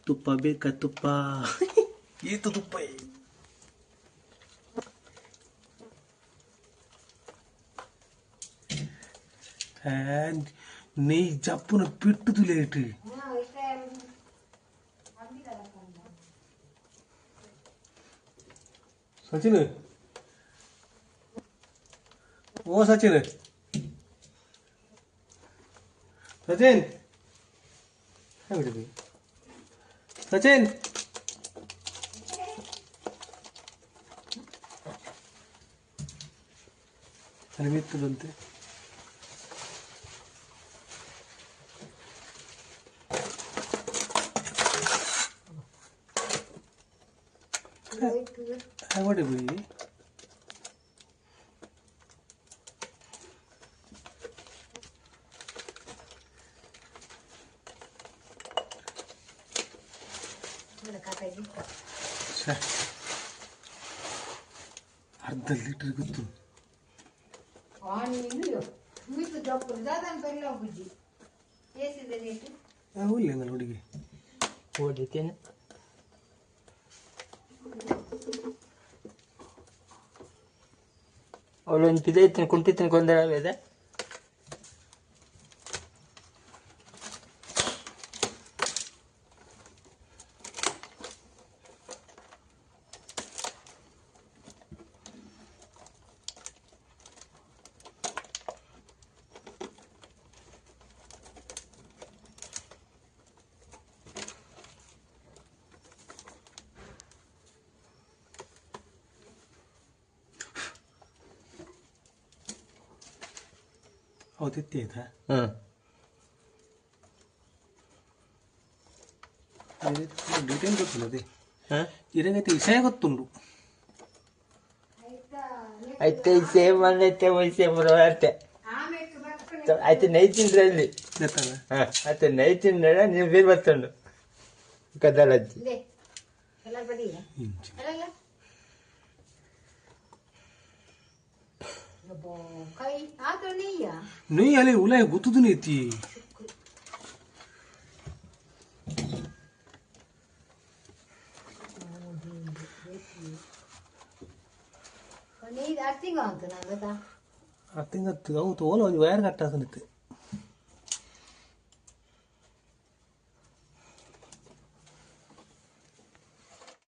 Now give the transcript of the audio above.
ತುಪ್ಪ ಬೇಕಾ ತುಪ್ಪ ಈತು ತುಪ್ಪ నెయ్యి జప్పున పెట్టుదులేటి సచిన్ ఓ సచిన్ సచిన్ సచిన్ అనిపిస్తుందంతే അങ്ങോട്ട് പോയി ಅರ್ಧ ಲೀಟರ್ ಗೊತ್ತು ಇಲ್ಲ ಹುಡುಗಿ ಓಡಿತೇನೆ ಅವಳೊಂದು ಪಿದೈತೀನಿ ಕುಂಟಿತೀನಿ ಕೊಂದರವೇದ అవుతుంది డీటెయిల్ ಗೊತ್ತಿಲ್ಲದೆ ಇದನ್ನೈತೆ ವಿಷಯ ಗೊತ್ತುಂಡು అయితే సేమ్ అయితే సేమ్ అంటే అయితే నెయ్యి తిండ్రండి అయితే నెయ్యి తిండా నేను పేరు వస్తాడు కదలజ్జి నెయ్యి అలే ఉలే గుర్తుదు నీతి ಅರ್ಥಿಂಗ್ ಹೌದು ಓಲ ಒಂದು ವೈರ್ ಕಟ್ಟಾಸನಿತ್ತು